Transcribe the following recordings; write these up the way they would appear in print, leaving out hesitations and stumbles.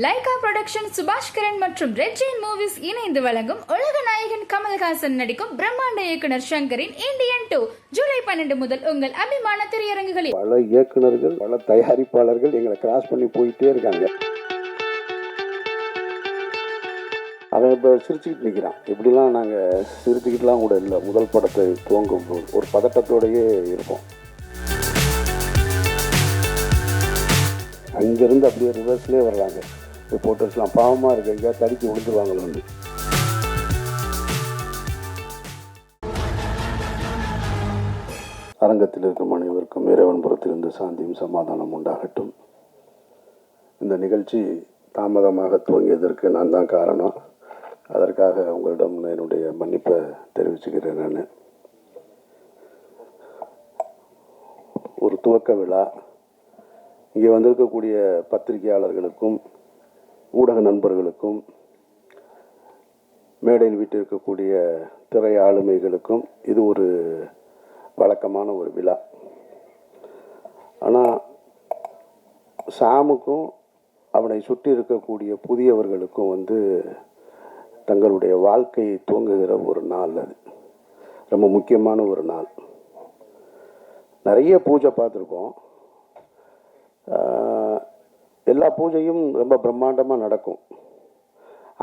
Lyca production Subaskaran மற்றும் red Jain movies இணைந்து வழங்கும் உலக நாயகன் கமல்ஹாசன் நடிக்கும் பிரம்மாண்ட இயக்குனர் சங்கரின் இந்தியன் 2 ஜூலை 12 முதல் உங்கள் அபிமான திரையரங்குகளில். பல இயக்குனர்கள் பல தயாரிப்பாளர்கள் எங்களை கிராஸ் பண்ணி போயிட்டே இருக்காங்க. அவன் இப்போ சிரிச்சுக்கிட்டு நிற்கிறான். இப்படிலாம் நாங்கள் சிரிச்சுக்கிட்டுலாம் கூட இல்லை. முதல் படத்தை துவங்கும் போது ஒரு பதட்டத்தோடையே இருப்போம். அங்கேருந்து அப்படியே ரிவர்ஸ்லேயே வர்றாங்க. ரிப்போர்ட்டர்ஸ்லாம் பாவமாக இருக்கு, எங்கேயா தடுக்கி விழுந்துருவாங்களோன்னு. அரங்கத்தில் இருக்கும் அனைவருக்கும் இறைவன் புறத்திலிருந்து சாந்தியும் சமாதானம் உண்டாகட்டும். இந்த நிகழ்ச்சி தாமதமாக துவங்கியதற்கு நான் தான் காரணம். அதற்காக உங்களிடம் என்னுடைய மன்னிப்பை தெரிவிச்சுக்கிறேன். நான் ஒரு துவக்க விழா இங்கே வந்திருக்கக்கூடிய பத்திரிகையாளர்களுக்கும் ஊடக நண்பர்களுக்கும் மேடையில் வீட்டிருக்கக்கூடிய திரை ஆளுமைகளுக்கும் இது ஒரு வழக்கமான ஒரு விழா. ஆனால் சாமுக்கும் அவனை சுற்றி இருக்கக்கூடிய புதியவர்களுக்கும் தங்களுடைய வாழ்க்கையை துவங்குகிற ஒரு நாள். அது ரொம்ப முக்கியமான ஒரு நாள். நிறைய பூஜை பார்த்துருக்கோம். எல்லா பூஜையும் ரொம்ப பிரம்மாண்டமாக நடக்கும்.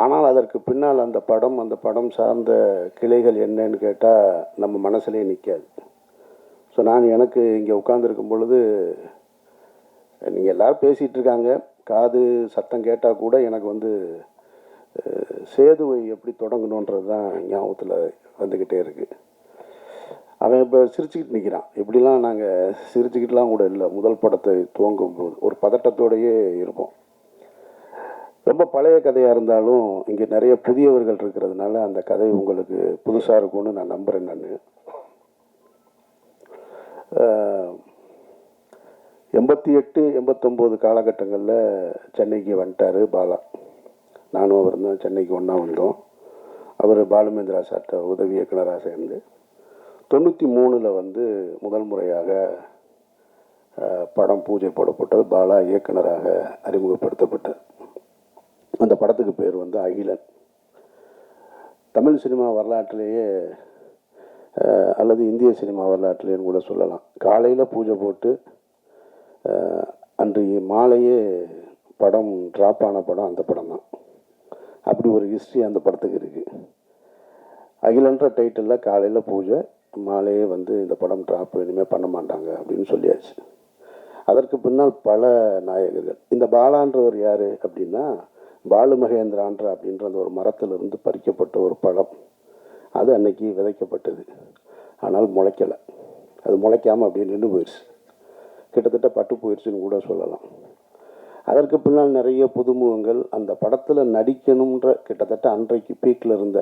ஆனால் அதற்கு பின்னால் அந்த படம் சார்ந்த கிளைகள் என்னன்னு கேட்டால் நம்ம மனசுலேயே நிற்காது. ஸோ நான் எனக்கு இங்கே உட்காந்துருக்கும் பொழுது நீங்கள் எல்லோரும் பேசிகிட்டு இருக்காங்க, காது சத்தம் கேட்டால் கூட எனக்கு சேதுவை எப்படி தொடங்கணுன்றது தான் ஞாபகத்தில் வந்துக்கிட்டே இருக்குது. அவன் இப்போ சிரிச்சுக்கிட்டு நிற்கிறான். இப்படிலாம் நாங்கள் சிரிச்சுக்கிட்டுலாம் கூட இல்லை. முதல் படத்தை துவங்கும் போது ஒரு பதட்டத்தோடையே இருப்போம். ரொம்ப பழைய கதையாக இருந்தாலும் இங்கே நிறைய புதியவர்கள் இருக்கிறதுனால அந்த கதை உங்களுக்கு புதுசாக இருக்கும்னு நான் நம்புகிறேன். நான் 88, 89 காலகட்டங்களில் சென்னைக்கு வந்துட்டார் பாலா. நானும் அவர் தான் சென்னைக்கு ஒன்றா வந்தோம். அவர் பாலுமேந்திரா சார்ட்ட உதவி இயக்குனராக சேர்ந்து 93 முதல் முறையாக படம் பூஜை போடப்பட்டது. பாலா இயக்குனராக அறிமுகப்படுத்தப்பட்டார். அந்த படத்துக்கு பேர் அகிலன். தமிழ் சினிமா வரலாற்றிலேயே அல்லது இந்திய சினிமா வரலாற்றிலேன்னு கூட சொல்லலாம். காலையில் பூஜை போட்டு அன்று மாலையே படம் ட்ராப் ஆன படம் அந்த படம் தான். அப்படி ஒரு ஹிஸ்ட்ரி அந்த படத்துக்கு இருக்குது. அகிலன்ற டைட்டிலில் காலையில் பூஜை, மாலையே இந்த படம் ட்ராப் இனிமேல் பண்ண மாட்டாங்க அப்படின்னு சொல்லியாச்சு. அதற்கு பின்னால் பல நாயகர்கள். இந்த பாலான்றவர் யார் அப்படின்னா, பாலு மகேந்திரான்ற அப்படின்ற அந்த ஒரு மரத்திலிருந்து பறிக்கப்பட்ட ஒரு பழம். அது அன்னைக்கு விதைக்கப்பட்டது. ஆனால் முளைக்கலை. அது முளைக்காமல் அப்படியே நின்று போயிடுச்சு. கிட்டத்தட்ட பட்டு போயிடுச்சுன்னு கூட சொல்லலாம். அதற்கு பின்னால் நிறைய புதுமுகங்கள் அந்த படத்தில் நடிக்கணுன்ற கிட்டத்தட்ட அன்றைக்கு பீக்கில் இருந்த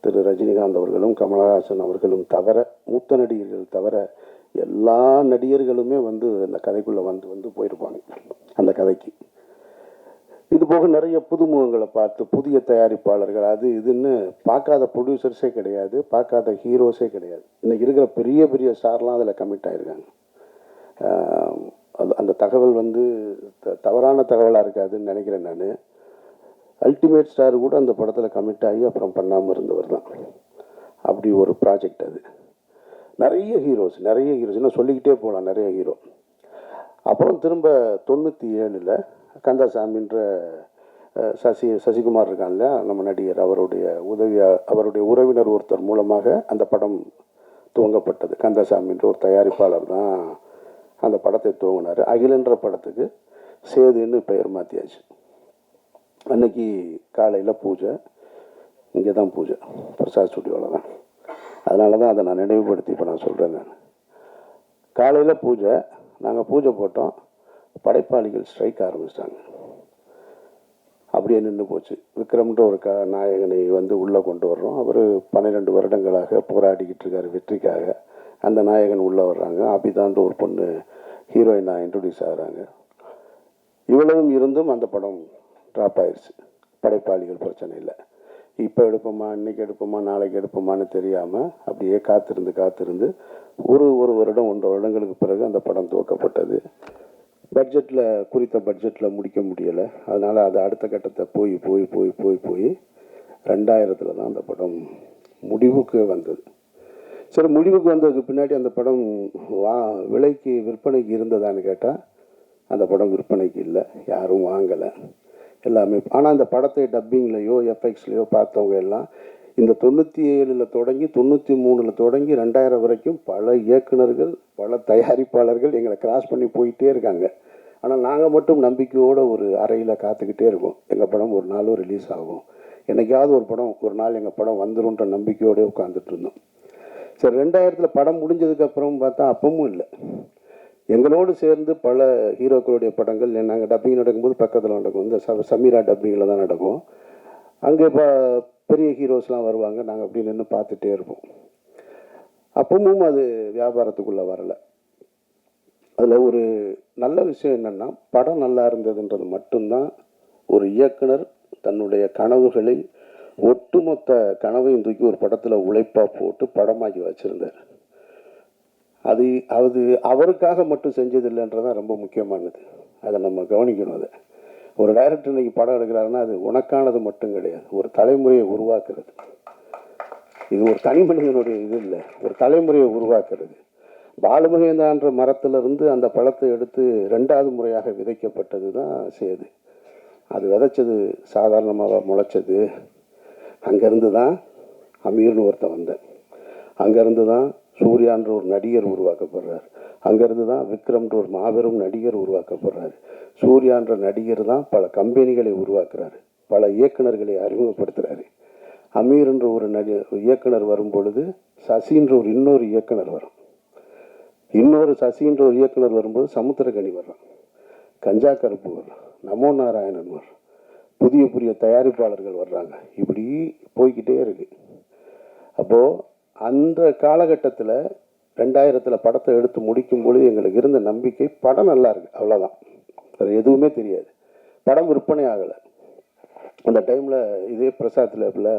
திரு ரஜினிகாந்த் அவர்களும் கமலஹாசன் அவர்களும் தவிர, மூத்த நடிகர்கள் தவிர எல்லா நடிகர்களுமே அந்த கதைக்குள்ளே வந்து போயிருப்பாங்க அந்த கதைக்கு. இது போக நிறைய புதுமுகங்களை பார்த்து புதிய தயாரிப்பாளர்கள் அது இதுன்னு பார்க்காத ப்ரொடியூசர்ஸே கிடையாது, பார்க்காத ஹீரோஸே கிடையாது. இன்றைக்கி இருக்கிற பெரிய பெரிய ஸ்டார்லாம் அதில் கமிட் ஆகிருக்காங்க. அந்த தகவல் தவறான தகவலாக இருக்காதுன்னு நினைக்கிறேன். நான் அல்டிமேட் ஸ்டார் கூட அந்த படத்தில் கமிட் ஆகி அப்புறம் பண்ணாமல் இருந்தவர் தான். அப்படி ஒரு ப்ராஜெக்ட் அது. நிறைய ஹீரோஸ் இன்னும் சொல்லிக்கிட்டே போகலாம். நிறைய ஹீரோ. அப்புறம் திரும்ப 97 கந்தசாமின்ற சசிகுமார் இருக்கான்ல நம்ம நடிகர், அவருடைய உறவினர் ஒருத்தர் மூலமாக அந்த படம் துவங்கப்பட்டது. கந்தசாமின்ற ஒரு தயாரிப்பாளர் தான் அந்த படத்தை துவங்கினார். அகிலன்ற படத்துக்கு சேதுன்னு பெயர் மாற்றியாச்சு. அன்னைக்கு காலையில் பூஜை, இங்கே தான் பூஜை, பிரசாத் ஸ்டுடியோவில் தான். அதனால தான் அதை நான் நினைவுபடுத்தி இப்போ நான் சொல்கிறேன். நான் காலையில் பூஜை, நாங்கள் பூஜை போட்டோம். படைப்பாளிகள் ஸ்ட்ரைக் ஆரம்பிச்சிட்டாங்க. அப்படியே நின்று போச்சு. விக்ரம்ன்ற ஒரு நாயகனை உள்ளே கொண்டு வர்றோம். அவர் 12 வருடங்களாக போராடிக்கிட்டு இருக்கார் வெற்றிக்காக. அந்த நாயகன் உள்ளே வர்றாங்க. அபிதான்ற ஒரு பொண்ணு ஹீரோயினாக இன்ட்ரடியூஸ் ஆகிறாங்க. இவ்வளவும் இருந்தும் அந்த படம் ட்ராப் ஆயிடுச்சு. படைப்பாளிகள் பிரச்சனை இல்லை. இப்போ எடுப்போமா, இன்றைக்கி எடுப்போமா, நாளைக்கு எடுப்போமான்னு தெரியாமல் அப்படியே காத்திருந்து ஒரு வருடம் 1.5 வருடங்களுக்கு பிறகு அந்த படம் துவக்கப்பட்டது. பட்ஜெட்டில் குறித்த பட்ஜெட்டில் முடிக்க முடியலை. அதனால் அது அடுத்த கட்டத்தை போய் போய் போய் போய் போய் 2000 தான் அந்த படம் முடிவுக்கு வந்தது. சரி, முடிவுக்கு வந்ததுக்கு பின்னாடி அந்த படம் விலைக்கு விற்பனைக்கு இருந்ததான்னு கேட்டால் அந்த படம் விற்பனைக்கு இல்லை, யாரும் வாங்கலை எல்லாமே. ஆனால் அந்த படத்தை டப்பிங்லேயோ எஃப்எக்ஸ்லேயோ பார்த்தவங்க எல்லாம் இந்த 97 தொடங்கி 93 தொடங்கி 2000 வரைக்கும் பல இயக்குனர்கள் பல தயாரிப்பாளர்கள் எங்களை கிராஸ் பண்ணி போயிட்டே இருக்காங்க. ஆனால் நாங்கள் மட்டும் நம்பிக்கையோடு ஒரு அறையில் காத்துக்கிட்டே இருக்கோம். எங்கள் படம் ஒரு நாளும் ரிலீஸ் ஆகும், என்றைக்காவது ஒரு படம் ஒரு நாள் எங்கள் படம் வந்துருன்ற நம்பிக்கையோடு உட்காந்துட்டு இருந்தோம். சரி, 2000 படம் முடிஞ்சதுக்கப்புறம் பார்த்தா அப்பவும் இல்லை. எங்களோடு சேர்ந்து பல ஹீரோக்களுடைய படங்கள் நாங்கள் டப்பிங் நடக்கும்போது பக்கத்தில் நடக்கும். இந்த சமீரா டப்பிங்கில் தான் நடக்கும். அங்கே இப்போ பெரிய ஹீரோஸ்லாம் வருவாங்க, நாங்கள் அப்படி நின்று பார்த்துட்டே இருப்போம். அப்பவும் அது வியாபாரத்துக்குள்ளே வரலை. அதில் ஒரு நல்ல விஷயம் என்னென்னா, படம் நல்லா இருந்ததுன்றது மட்டும்தான் ஒரு இயக்குனர் தன்னுடைய கனவுகளை ஒட்டுமொத்த கனவையும் தூக்கி ஒரு படத்தில் உழைப்பாக போட்டு படமாக்கி வச்சுருந்தார். அது அவருக்காக மட்டும் செஞ்சதில்லைன்றதான் ரொம்ப முக்கியமானது. அதை நம்ம கவனிக்கணும். அதை ஒரு டைரக்டர் இன்னைக்கு படம் எடுக்கிறாருன்னா அது உனக்கானது மட்டும் கிடையாது, ஒரு தலைமுறையை உருவாக்குறது. இது ஒரு தனி மனிதனுடைய இது இல்லை, ஒரு தலைமுறையை உருவாக்குறது. பாலுமகேந்திரான்ற மரத்திலிருந்து அந்த பழத்தை எடுத்து 2வது முறையாக விதைக்கப்பட்டது தான் சேது. அது விதைச்சது சாதாரணமாக முளைச்சது. அங்கேருந்து தான் அமீர்னு ஒருத்தன் வந்தேன், அங்கேருந்து தான் சூர்யான்ற ஒரு நடிகர் உருவாக்கப்படுறார், அங்கேருந்து தான் விக்ரம்ன்ற ஒரு மாபெரும் நடிகர் உருவாக்கப்படுறார். சூர்யான்ற நடிகர் தான் பல கம்பெனிகளை உருவாக்குறாரு, பல இயக்குனர்களை அறிமுகப்படுத்துகிறாரு. அமீர்ன்ற ஒரு இயக்குனர் வரும் பொழுது சசின்ற ஒரு இன்னொரு இயக்குனர் வரும், இன்னொரு சசின்ற ஒரு இயக்குனர் வரும்போது சமுத்திரக்கனி வர்றான், கஞ்சா கருப்பு வர்றான், நமோ நாராயணன் வர்றான், புதிய புதிய தயாரிப்பாளர்கள் வர்றாங்க. இப்படி போய்கிட்டே இருக்கு. அப்போது அந்த காலகட்டத்தில் 2000 படத்தை எடுத்து முடிக்கும் பொழுது எங்களுக்கு இருந்த நம்பிக்கை படம் நல்லா இருக்குது, அவ்வளோதான், வேறு எதுவுமே தெரியாது. படம் விற்பனை ஆகலை. அந்த டைமில் இதே பிரசாத் லேபில்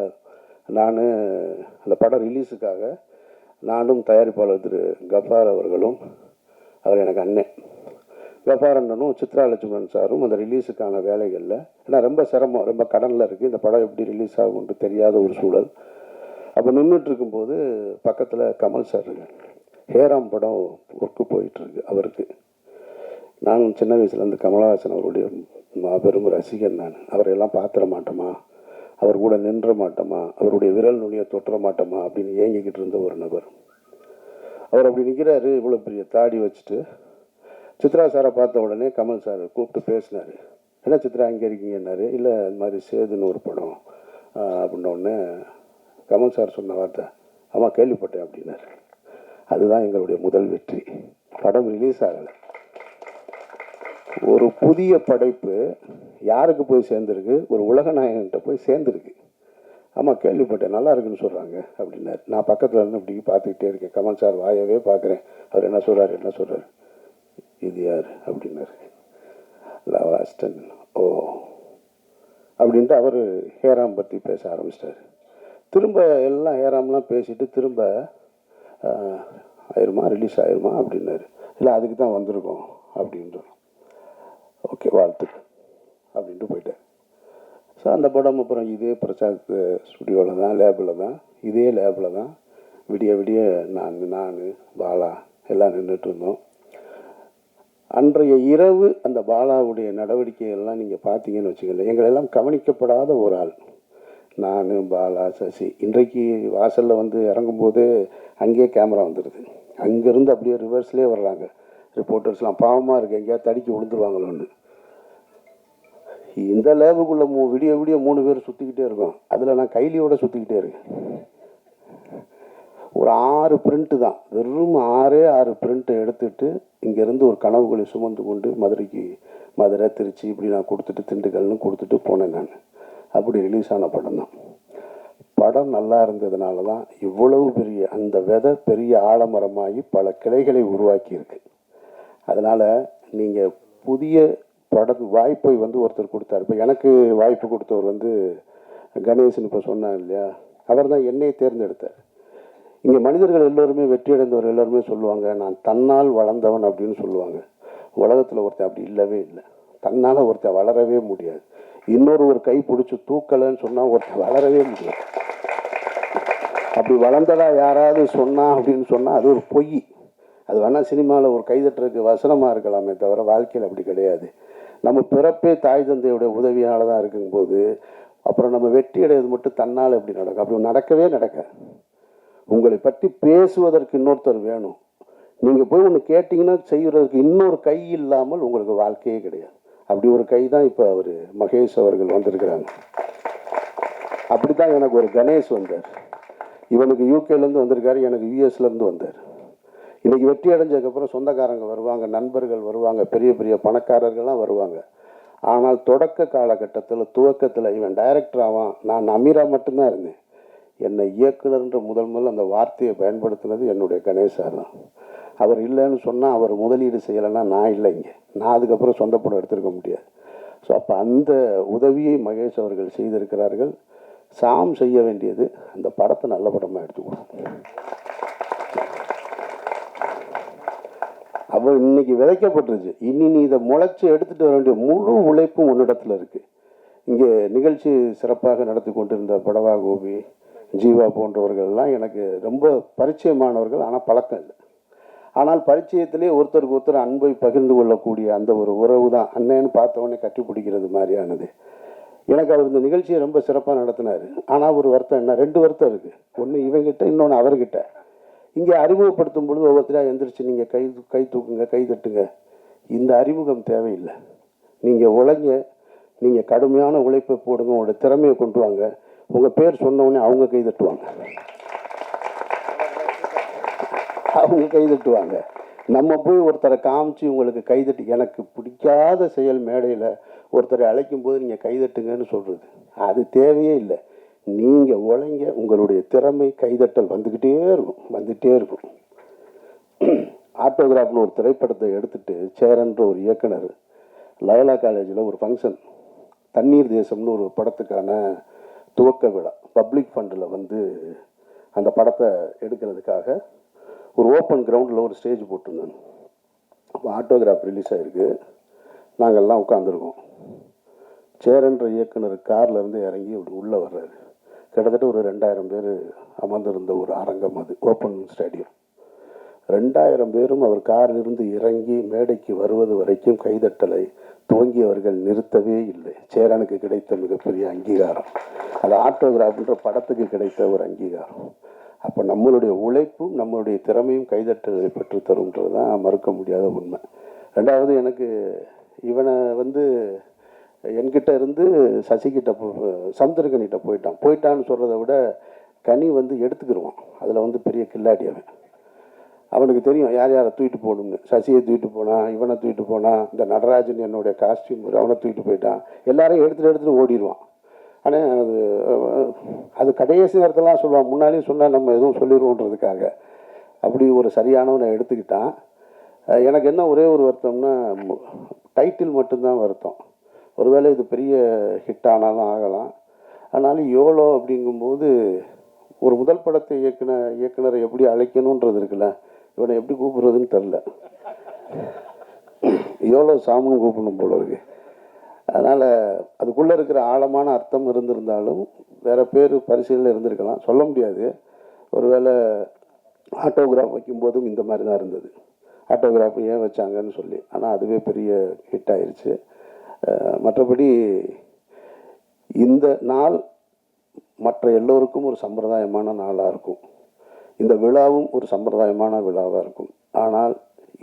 நான் அந்த படம் ரிலீஸுக்காக நானும் தயாரிப்பாளர் திரு கஃபார் அவர்களும், அவர் எனக்கு அண்ணன் கஃபார் அண்ணனும் சித்ரா லட்சுமணன் சாரும் அந்த ரிலீஸுக்கான வேலைகளில், ஏன்னா ரொம்ப சிரமம், ரொம்ப கடனில் இருக்குது, இந்த படம் எப்படி ரிலீஸ் ஆகும்னு தெரியாத ஒரு சூழல். அப்போ நின்றுட்டு இருக்கும்போது பக்கத்தில் கமல் சார் இருக்கு, ஹேராம் படம் ஒர்க்கு போயிட்டுருக்கு அவருக்கு. நான் சின்ன வயசுலேருந்து கமலஹாசன் அவருடைய மாபெரும் ரசிகன். நான் அவரையெல்லாம் பார்த்துட மாட்டோமா, அவர் கூட நின்ற மாட்டோமா, அவருடைய விரல் நுனியை தொட்டுற மாட்டோமா அப்படின்னு ஏங்கிக்கிட்டு இருந்த ஒரு நபர். அவர் அப்படி நிற்கிறாரு, இவ்வளோ பெரிய தாடி வச்சுட்டு. சித்ரா சாரை பார்த்த உடனே கமல் சார் கூப்பிட்டு பேசினார். என்ன சித்ரா இங்கே இருக்கீங்கன்னாரு. இல்லை, இந்த மாதிரி சேதுன்னு ஒரு படம் அப்படின்னோடனே கமல் சார் சொன்ன வார்த்தை, ஆமாம் கேள்விப்பட்டேன் அப்படின்னாரு. அதுதான் எங்களுடைய முதல் வெற்றி. படம் ரிலீஸ் ஆகலை. ஒரு புதிய படைப்பு யாருக்கு போய் சேர்ந்துருக்கு, ஒரு உலக நாயகன்கிட்ட போய் சேர்ந்துருக்கு. ஆமாம் கேள்விப்பட்டேன், நல்லா இருக்குன்னு சொல்கிறாங்க அப்படின்னாரு. நான் பக்கத்தில் இருந்து இப்படி பார்த்துக்கிட்டே இருக்கேன், கமல் சார் வாயவே பார்க்குறேன். அவர் என்ன சொல்கிறாரு, இது யார் அப்படின்னாரு. லவாஸ்டன். ஓ அப்படின்ட்டு அவர் ஹேராம் பற்றி பேச ஆரம்பிச்சிட்டார். திரும்ப எல்லாம் ஹேராம்லாம் பேசிட்டு திரும்ப ஆயிருமா, ரிலீஸ் ஆயிருமா அப்படின்னாரு. இல்லை, அதுக்கு தான் வந்திருக்கோம் அப்படின்றோம். ஓகே, வாழ்த்துக்கு அப்படின்ட்டு போயிட்டேன். ஸோ அந்த படம் அப்புறம் இதே பிரசாத் ஸ்டுடியோவில் தான், லேபில் தான், இதே லேபில் தான் விடிய விடிய நான் பாலா எல்லாம் நின்றுட்டு இருந்தோம். அன்றைய இரவு அந்த பாலாவுடைய நடவடிக்கைகள்லாம் நீங்கள் பார்த்தீங்கன்னு வச்சுக்கோங்க, எங்களெல்லாம் கவனிக்கப்படாத ஒரு ஆள். நான், பாலா, சசி. இன்றைக்கு வாசலில் வந்து இறங்கும்போது அங்கேயே கேமரா வந்துடுது, அங்கேருந்து அப்படியே ரிவர்ஸ்லேயே வர்றாங்க ரிப்போர்ட்டர்ஸ்லாம். பாவமாக இருக்குது, எங்கேயாவது தடுக்கி விழுந்துருவாங்களோன்னு. இந்த லேபுக்குள்ளே விடிய விடிய 3 பேர் சுற்றிக்கிட்டே இருக்கோம். அதில் நான் கைலியோட சுற்றிக்கிட்டே இருக்கேன். ஒரு 6 பிரிண்ட்டு தான், வெறும் 6 பிரிண்ட்டை எடுத்துகிட்டு இங்கேருந்து ஒரு கனவுகளை சுமந்து கொண்டு மதுரை, திருச்சி இப்படி நான் கொடுத்துட்டு திண்டுக்கல்னு கொடுத்துட்டு போனேன் நான். அப்படி ரிலீஸ் ஆன படம் தான். படம் நல்லா இருந்ததுனால தான் இவ்வளவு பெரிய அந்த விதை பெரிய ஆலமரமாகி பல கிளைகளை உருவாக்கியிருக்கு. அதனால் நீங்கள் புதிய வாய்ப்பை வந்து ஒருத்தர் கொடுத்தார். இப்போ எனக்கு வாய்ப்பு கொடுத்தவர் வந்து கணேசன் இப்போ சொன்னாங்க இல்லையா, அவர் தான் என்னை தேர்ந்தெடுத்தார். இங்கே மனிதர்கள் எல்லோருமே வெற்றி அடைந்தவர் எல்லோருமே சொல்லுவாங்க, நான் தன்னால் வளர்ந்தவன் அப்படின்னு சொல்லுவாங்க. உலகத்தில் ஒருத்தன் அப்படி இல்லவே இல்லை. தன்னால் ஒருத்தன் வளரவே முடியாது. இன்னொரு ஒரு கை பிடிச்சி தூக்கலைன்னு சொன்னால் ஒருத்தன் வளரவே முடியாது. அப்படி வளர்ந்ததா யாராவது சொன்னா அப்படின்னு சொன்னால் அது ஒரு பொய். அது வேணால் சினிமாவில் ஒரு கைதட்டுறதுக்கு வசனமாக இருக்கலாமே தவிர வாழ்க்கையில் அப்படி கிடையாது. நம்ம பிறப்பே தாய் தந்தையுடைய உதவியால் தான் இருக்கும்போது அப்புறம் நம்ம வெற்றி அடைவது மட்டும் தன்னால் எப்படி நடக்கும்? அப்படி நடக்கவே நடக்க. உங்களை பற்றி பேசுவதற்கு இன்னொருத்தர் வேணும். நீங்கள் போய் ஒன்று கேட்டிங்கன்னா செய்கிறதுக்கு இன்னொரு கை இல்லாமல் உங்களுக்கு வாழ்க்கையே கிடையாது. அப்படி ஒரு கை தான் இப்போ அவர் மகேஷ் அவர்கள் வந்திருக்கிறாங்க. அப்படி தான் எனக்கு ஒரு கணேஷ் வந்தார். இவனுக்கு யூகேலேருந்து வந்திருக்காரு, எனக்கு யூஎஸ்லேருந்து வந்தார். இன்றைக்கி வெற்றி அடைஞ்சதுக்கப்புறம் சொந்தக்காரங்க வருவாங்க, நண்பர்கள் வருவாங்க, பெரிய பெரிய பணக்காரர்கள்லாம் வருவாங்க. ஆனால் தொடக்க காலகட்டத்தில் துவக்கத்தில் இவன் டைரக்டர் ஆவான், நான் அமீரா மட்டும்தான் இருந்தேன். என்னை இயக்குனர்ன்ற முதல் அந்த வார்த்தையை பயன்படுத்தினது என்னுடைய கணேசார் தான். அவர் இல்லைன்னு சொன்னால் அவர் முதலீடு செய்யலைன்னா நான் இல்லை இங்கே, நான் அதுக்கப்புறம் சொந்த படம் எடுத்திருக்க முடியாது. ஸோ அப்போ அந்த உதவியை மகேஷ் அவர்கள் செய்திருக்கிறார்கள். சாம் செய்ய வேண்டியது அந்த படத்தை நல்ல படமாக எடுத்துக்கணும். அவள் இன்னைக்கு விதைக்கப்பட்டுருச்சு, இனி நீ இதை முளைச்சி எடுத்துகிட்டு வர வேண்டிய முழு உழைப்பும் உன்னிடத்தில் இருக்குது. இங்கே நிகழ்ச்சி சிறப்பாக நடத்தி கொண்டிருந்த படவா கோபி, ஜீவா போன்றவர்கள்லாம் எனக்கு ரொம்ப பரிச்சயமானவர்கள், ஆனால் பழக்கம் இல்லை. ஆனால் பரிச்சயத்திலே ஒருத்தருக்கு ஒருத்தர் அன்பை பகிர்ந்து கொள்ளக்கூடிய அந்த ஒரு உறவு தான் அண்ணன்னு பார்த்தவொடனே கட்டி பிடிக்கிறது மாதிரியானது. எனக்கு அவர் இந்த நிகழ்ச்சியை ரொம்ப சிறப்பாக நடத்தினார். ஆனால் ஒரு வருத்தம் என்ன, 2 வருத்தம் இருக்குது. ஒன்று இவங்கிட்ட, இன்னொன்று அவர்கிட்ட. இங்கே அறிமுகப்படுத்தும் பொழுது ஒவ்வொருத்தராக எந்திரிச்சு நீங்கள் கை தூக்குங்க, கை தட்டுங்க. இந்த அறிமுகம் தேவையில்லை. நீங்கள் உழைங்க, நீங்கள் கடுமையான உழைப்பை போடுங்க, உங்களோட திறமையை கொண்டு வாங்க. உங்கள் பேர் சொன்னவுடனே அவங்க கை தட்டுவாங்க, அவங்க கை தட்டுவாங்க. நம்ம போய் ஒருத்தரை காமிச்சு உங்களுக்கு கைதட்டு, எனக்கு பிடிக்காத செயல் மேடையில் ஒருத்தரை அழைக்கும் போது நீங்கள் கைதட்டுங்கன்னு சொல்கிறது அது தேவையே இல்லை. நீங்கள் உழைங்க, உங்களுடைய திறமை கைதட்டல் வந்துக்கிட்டே இருக்கும். ஆட்டோகிராஃப்னு ஒரு திரைப்படத்தை எடுத்துகிட்டு சேரன்ற ஒரு இயக்குனர் லயோலா காலேஜில் ஒரு ஃபங்க்ஷன், தண்ணீர் தேசம்னு ஒரு படத்துக்கான துவக்க விழா, பப்ளிக் ஃபண்டில் அந்த படத்தை எடுக்கிறதுக்காக ஒரு ஓப்பன் கிரவுண்டில் ஒரு ஸ்டேஜ் போட்டிருந்தாங்க. அப்போ ஆட்டோகிராஃப் ரிலீஸ் ஆகிருக்கு. நாங்கள்லாம் உட்காந்துருக்கோம். சேரன்ற இயக்குனர் கார்லேருந்து இறங்கி அப்படி உள்ளே வர்றாரு. கிட்டத்தட்ட ஒரு 2000 பேர் அமர்ந்திருந்த ஒரு அரங்கம், அது ஓப்பன் ஸ்டேடியம். 2000 பேரும் அவர் காரிலிருந்து இறங்கி மேடைக்கு வருவது வரைக்கும் கைதட்டலை துவங்கியவர்கள் நிறுத்தவே இல்லை. சேரனுக்கு கிடைத்த மிகப்பெரிய அங்கீகாரம் அது ஆட்டோகிராஃப்ன்ற படத்துக்கு கிடைத்த ஒரு அங்கீகாரம். அப்போ நம்மளுடைய உழைப்பும் நம்மளுடைய திறமையும் கைதட்டலை பெற்றுத்தரும்ன்றது தான் மறுக்க முடியாத உண்மை. 2வது, எனக்கு இவனை என்கிட்ட இருந்து சசிகிட்ட சமுத்திரக்கனிகிட்ட போயிட்டான்னு சொல்கிறத விட கனி எடுத்துக்கிடுவான். அதில் பெரிய கில்லாடி அவனுக்கு தெரியும் யார் யாரை தூக்கிட்டு போகணும்னு. சசியை தூக்கிட்டு போனான், இவனை தூக்கிட்டு போனான், இந்த நடராஜன் என்னுடைய காஸ்டியூம் அவனை தூக்கிட்டு போயிட்டான், எல்லாரையும் எடுத்துகிட்டு ஓடிடுவான். ஆனால் அது கடைசி நேரத்தெல்லாம் சொல்லுவான், முன்னாலேயும் சொன்னால் நம்ம எதுவும் சொல்லிடுவோன்றதுக்காக. அப்படி ஒரு சரியானவனை எடுத்துக்கிட்டான். எனக்கு என்ன ஒரே ஒரு வருத்தம்னா, டைட்டில் மட்டும்தான் வருத்தம். ஒருவேளை இது பெரிய ஹிட் ஆனாலும் ஆகலாம். ஆனாலும் யோலோ அப்படிங்கும்போது ஒரு முதல் படத்தை இயக்குனரை எப்படி அழைக்கணுன்றது இருக்குல்ல, இவனை எப்படி கூப்பிடுறதுன்னு தெரில. யோலோ சாமுன்னு கூப்பிடணும் போல இருக்கு. அதனால் அதுக்குள்ளே இருக்கிற ஆழமான அர்த்தம் இருந்திருந்தாலும் வேறு பேர் பரிசீலனை இருந்திருக்கலாம், சொல்ல முடியாது. ஒருவேளை ஆட்டோகிராஃப் வைக்கும்போதும் இந்த மாதிரி தான் இருந்தது. ஆட்டோகிராஃப் ஏன் வச்சாங்கன்னு சொல்லி. ஆனால் அதுவே பெரிய ஹிட் ஆயிடுச்சு. மற்றபடி இந்த நாள் மற்ற எல்லோருக்கும் ஒரு சம்பிரதாயமான நாளாக இருக்கும். இந்த விழாவும் ஒரு சம்பிரதாயமான விழாவாக இருக்கும். ஆனால்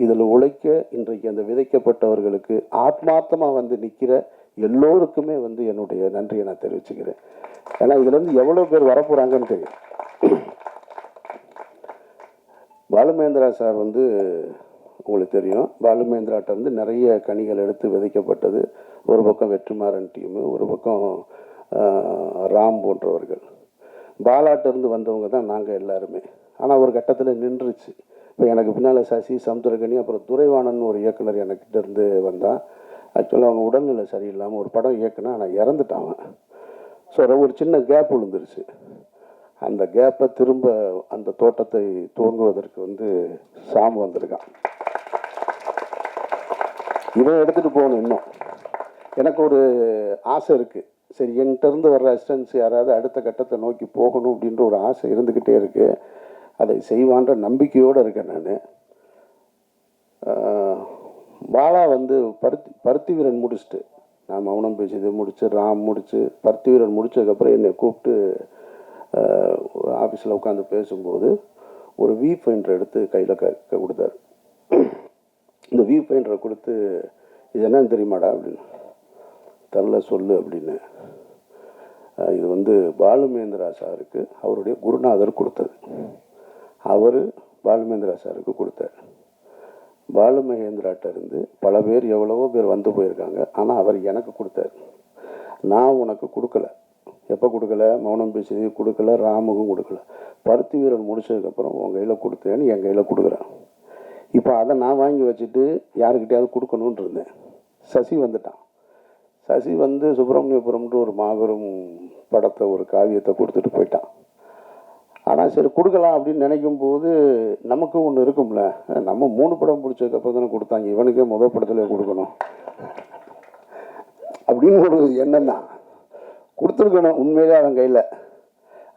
இதில் உழைக்க இன்றைக்கு அந்த விதைக்கப்பட்டவர்களுக்கு ஆத்மார்த்தமாக நிற்கிற எல்லோருக்குமே என்னுடைய நன்றியை நான் தெரிவிச்சுக்கிறேன். ஏன்னா இதுலேருந்து எவ்வளோ பேர் வரப்போகிறாங்கன்னு தெரியும். பாலுமகேந்திரா சார் உங்களுக்கு தெரியும். பாலுமகேந்திராட்ட நிறைய கனிகள் எடுத்து விதைக்கப்பட்டது. ஒரு பக்கம் வெற்றிமாறன் டீமு, ஒரு பக்கம் ராம் போன்றவர்கள். பாலாட்டிருந்து வந்தவங்க தான் நாங்கள் எல்லாருமே. ஆனால் ஒரு கட்டத்தில் நின்றுச்சு. இப்போ எனக்கு பின்னால் சசி, சமுத்திரகனி, அப்புறம் துரைவாணன் ஒரு இயக்குனர் எனக்கிட்ட இருந்து வந்தான். ஆக்சுவலாக அவன் உடல்நிலை சரியில்லாமல் ஒரு படம் இயக்குனா, ஆனால் இறந்துட்டான். ஸோ ஒரு சின்ன கேப் விழுந்துருச்சு. அந்த கேப்பை திரும்ப அந்த தோட்டத்தை துவங்குவதற்கு சாம் வந்திருக்கான். இவன் எடுத்துகிட்டு போகணும். இன்னும் எனக்கு ஒரு ஆசை இருக்குது. சரி, என்கிட்ட இருந்து வர்ற அசிஸ்டன்ஸ் யாராவது அடுத்த கட்டத்தை நோக்கி போகணும் அப்படின்ற ஒரு ஆசை இருந்துக்கிட்டே இருக்குது. அதை செய்வான்ற நம்பிக்கையோடு இருக்கேன் நான். பாலா வந்து பருத்தி வீரன் முடிச்சுட்டு, நான் மௌனம் பேசியது முடிச்சு, ராம் முடிச்சு, பருத்தி வீரன் முடிச்சதுக்கப்புறம் என்னை கூப்பிட்டு ஆஃபீஸில் உட்காந்து பேசும்போது ஒரு வி ஃபைண்டர் எடுத்து கையில் கொடுத்தாரு. இந்த வி ஃபைண்டரை கொடுத்து, இது என்னன்னு தெரியுமாடா அப்படின்னு. தரல சொல்லு அப்படின்னு. இது வந்து பாலுமேந்திரா சாருக்கு அவருடைய குருநாதர் கொடுத்தது. அவர் பாலுமேந்திரா சாருக்கு கொடுத்தார். பாலுமகேந்திராட்ட இருந்து பல பேர், எவ்வளவோ பேர் வந்து போயிருக்காங்க. ஆனால் அவர் எனக்கு கொடுத்தார். நான் உனக்கு கொடுக்கல. எப்போ கொடுக்கல? மௌனம் பேசியது கொடுக்கல, ராமுக்கும் கொடுக்கல. பருத்தி வீரன் முடிச்சதுக்கப்புறம் உன் கையில் கொடுத்தேன்னு என் கையில் கொடுக்குறேன். இப்போ அதை நான் வாங்கி வச்சுட்டு யாருக்கிட்டையாவது கொடுக்கணுன்னு இருந்தேன். சசி வந்துட்டான். சசி வந்து சுப்பிரமணியபுரம்ன்ற ஒரு மாபெரும் படத்தை, ஒரு காவியத்தை கொடுத்துட்டு போயிட்டான். ஆனால் சரி கொடுக்கலாம் அப்படின்னு நினைக்கும் போது நமக்கும் ஒன்று இருக்கும்ல, நம்ம 3 படம் பிடிச்சதுக்கப்புறம் தானே கொடுத்தாங்க, இவனுக்கே முதல் படத்தில் கொடுக்கணும் அப்படின்னு ஒரு எண்ணம் தான். கொடுத்துருக்கணும் உண்மையிலே அவன் கையில்.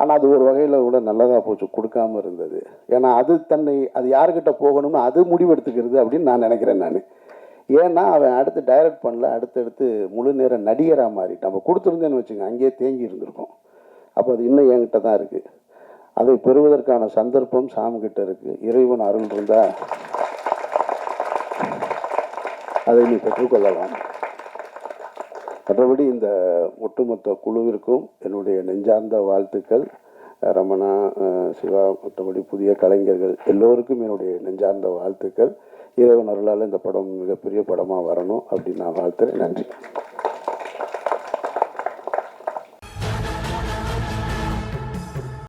ஆனால் அது ஒரு வகையில் கூட நல்லதாக போச்சு கொடுக்காம இருந்தது. ஏன்னா அது யாருக்கிட்ட போகணும்னு அது முடிவெடுத்துக்கிறது அப்படின்னு நான் நினைக்கிறேன் நான். ஏன்னா அவன் அடுத்து டைரக்ட் பண்ணல, அடுத்தடுத்து முழு நேர நடிகராக மாறிட்டு. நம்ம கொடுத்துருந்தேன்னு வச்சுங்க, அங்கேயே தேங்கி இருந்திருக்கோம். அப்போ அது இன்னும் என்கிட்ட தான் இருக்குது. அதை பெறுவதற்கான சந்தர்ப்பம் சாமிக்கிட்ட இருக்குது. இறைவன் அருள் இருந்தால் அதை நீ பெற்றுக்கொள்ளலாம். மற்றபடி இந்த ஒட்டுமொத்த குழுவிற்கும் என்னுடைய நெஞ்சார்ந்த வாழ்த்துக்கள். ரமணா, சிவா, மற்றபடி புதிய கலைஞர்கள் எல்லோருக்கும் என்னுடைய நெஞ்சார்ந்த வாழ்த்துக்கள். இறைவன் அருளால் இந்த படம் மிகப்பெரிய படமாக வரணும் அப்படின்னு நான் வாழ்த்துறேன். நன்றி.